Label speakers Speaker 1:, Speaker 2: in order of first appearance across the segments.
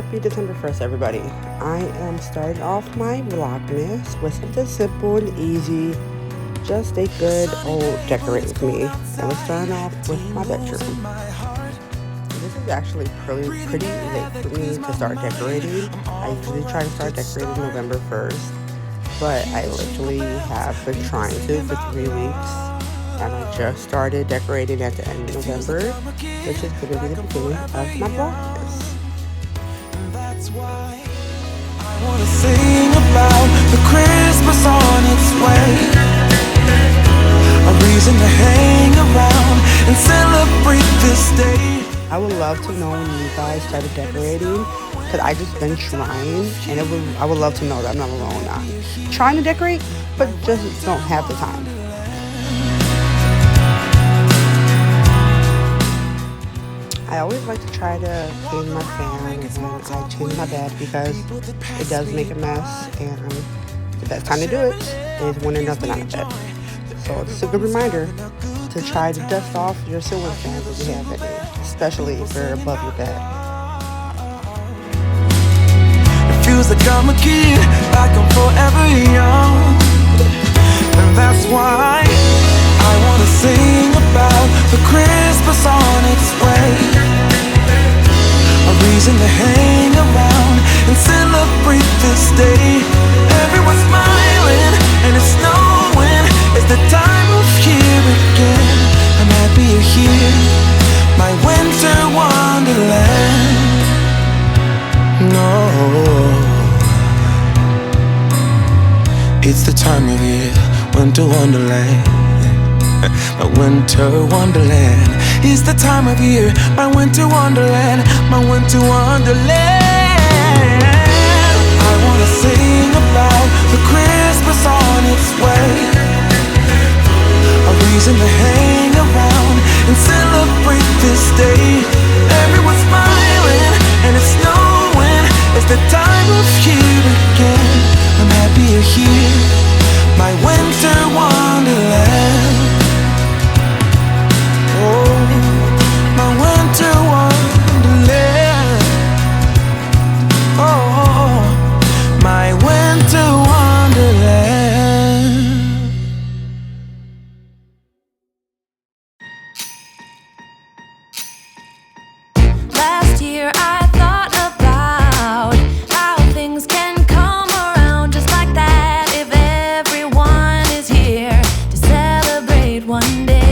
Speaker 1: Happy December 1st, everybody. I am starting off my Vlogmas with something simple and easy, just a good old decorate with me. And we're starting off with my bedroom. This is actually pretty late for me to start decorating. I usually try to start decorating November 1st, but I literally have been trying to for 3 weeks. And I just started decorating at the end of November, which is going to be the beginning of my Vlogmas.
Speaker 2: That's why I want to sing about the Christmas on its way. A reason to hang around and celebrate this day.
Speaker 1: I would love to know when you guys started decorating, because I just been trying, and I would love to know that I'm not alone now. Trying to decorate, but just don't have the time. I always like to try to clean my fan and I change my bed because it does make a mess, and the best time to do it is when there's nothing on the bed. So it's a good reminder to try to dust off your ceiling fans if you have any, especially if they're above your bed.
Speaker 2: It feels like I'm a kid, like I'm forever young. And that's why I want to sing about the Christmas on its way. A reason to hang around and celebrate this day. Everyone's smiling and it's snowing. It's the time of year again. I'm happy you're here, my winter wonderland. No, it's the time of year, winter wonderland. My winter wonderland is the time of year. My winter wonderland, my winter wonderland. I wanna sing about the Christmas on its way. A reason to hang around and celebrate this day. Everyone's smiling and it's snowing. It's the time of year again. I'm happy you're here, my winter wonderland. Oh, my winter wonderland. Oh, my winter wonderland.
Speaker 3: Last year I thought about how things can come around just like that if everyone is here to celebrate one day.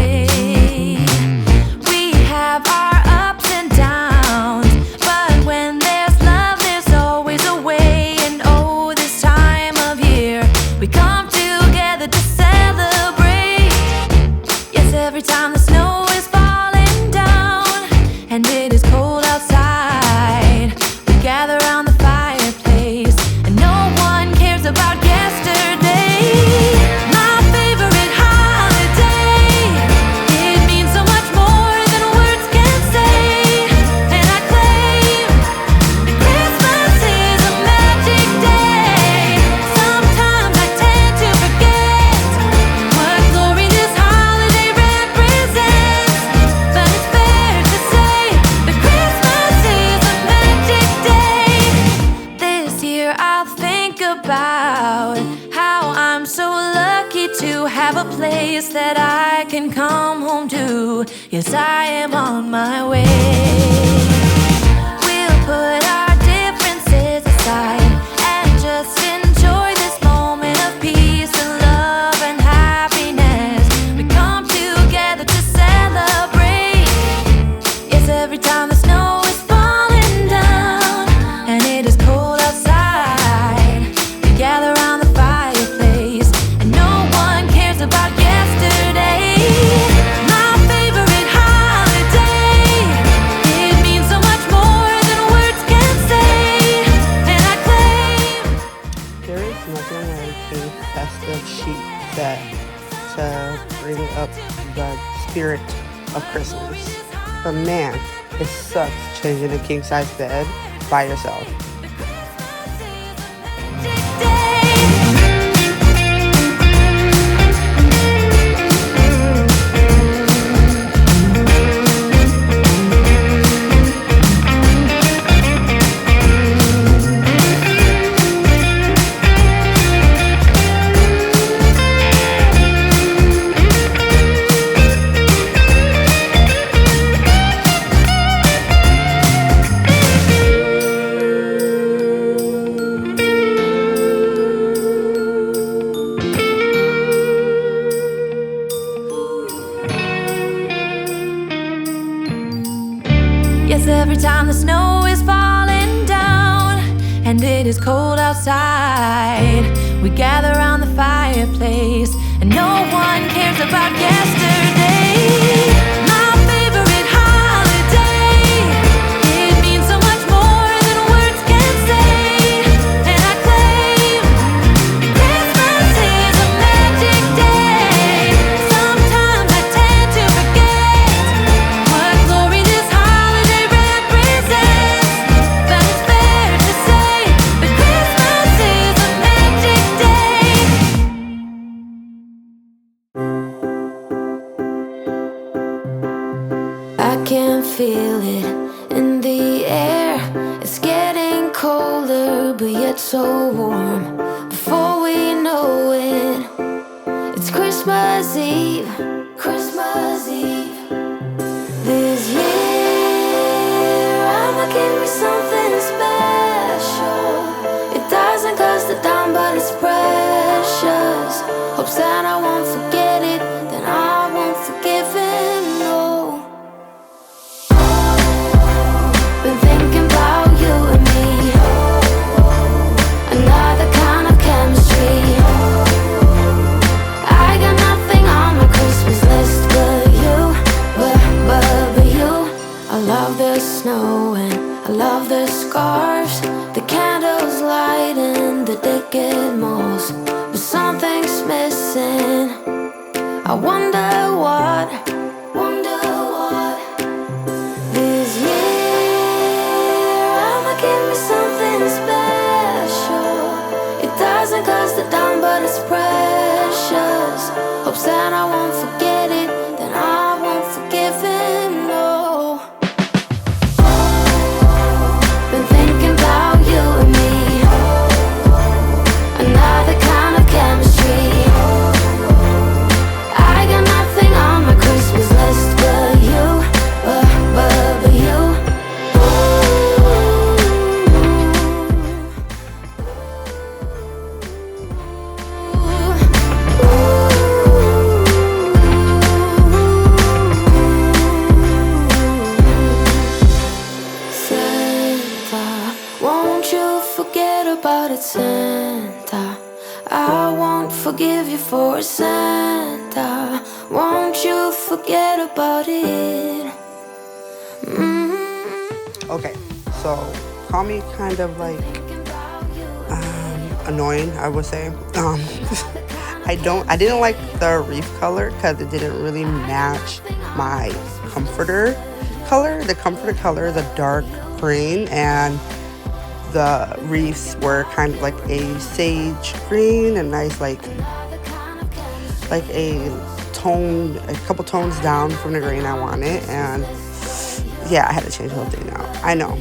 Speaker 3: That I can come home to. Yes, I am on my way. We'll put our differences aside and just enjoy this moment of peace and love and happiness. We come together to celebrate. Yes, every time the snow is falling down and it is cold outside, we gather around the fireplace and no one cares about
Speaker 1: that to bring up the spirit of Christmas. But man, it sucks changing a king-size bed by yourself.
Speaker 3: Yes, every time the snow is falling down and it is cold outside, we gather around the fireplace and no one cares about yesterday. My favorite holiday, it means so much more than words can say. And I claim Christmas is a magic day. Sometimes I tend to forget what glory this holiday represents, but it's fair to say that Christmas is a magic day. I can feel it in the air. It's getting colder, but yet so warm. Before we know it, it's Christmas Eve. Christmas Eve. This year, I'ma give me something special. It doesn't cost a dime, but it's precious. Hope Santa won't forget it, then I won't forgive him, no. Been thinking about you and me, another kind of chemistry. I got nothing on my Christmas list but you, but you. I love the snow and I love the scarves, the candles lighting the decade malls. But something's missing. I wonder what. This year, I'ma give me something special. It doesn't cost a dime, but it's precious. Hope Santa won't forget it, then I won't forgive him, no. Been thinking about you and me, another kind of chemistry. I got nothing on my Christmas list but you, but you. Santa, won't you forget about it, Santa? I won't forgive you for it, Santa. Won't you forget about it?
Speaker 1: Okay, so call me kind of like annoying, I would say. I didn't like the wreath color because it didn't really match my comforter color. The comforter color is a dark green, and the wreaths were kind of like a sage green, a nice like a couple tones down from the green I wanted. And yeah, I had to change the whole thing out. I know.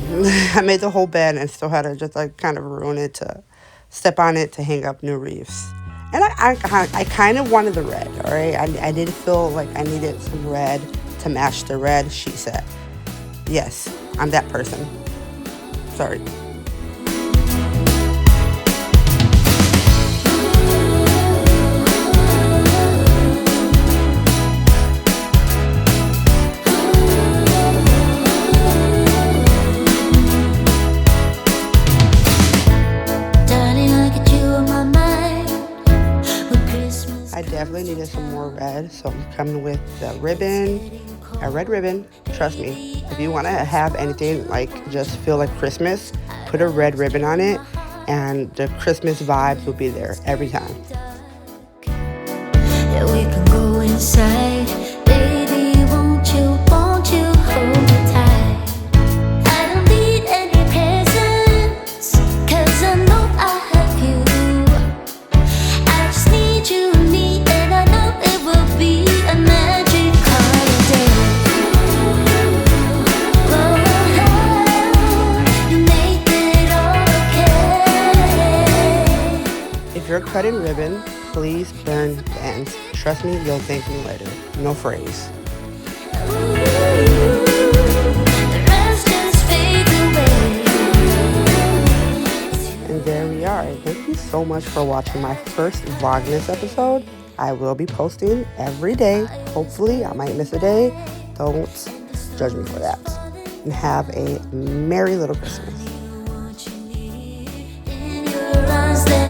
Speaker 1: I made the whole bed and still had to just like kind of ruin it to step on it to hang up new wreaths. And I kind of wanted the red, all right? I did feel like I needed some red to match the red she said. Yes, I'm that person. Sorry. I definitely needed some more red, so I'm coming with the ribbon, a red ribbon. Trust me, if you want to have anything like just feel like Christmas, put a red ribbon on it and the Christmas vibes will be there every time.
Speaker 3: Yeah, we can go inside, baby, won't you hold me tight? I don't need any presents, 'cause I know I have you. I just need you, and I know it will be a magic holiday. Oh, you make it all okay.
Speaker 1: If you're cutting ribbon, please burn the ends. Trust me, you'll thank me later. No phrase. And there we are. Thank you so much for watching my first Vlogmas episode. I will be posting every day. Hopefully, I might miss a day. Don't judge me for that. and have a merry little Christmas.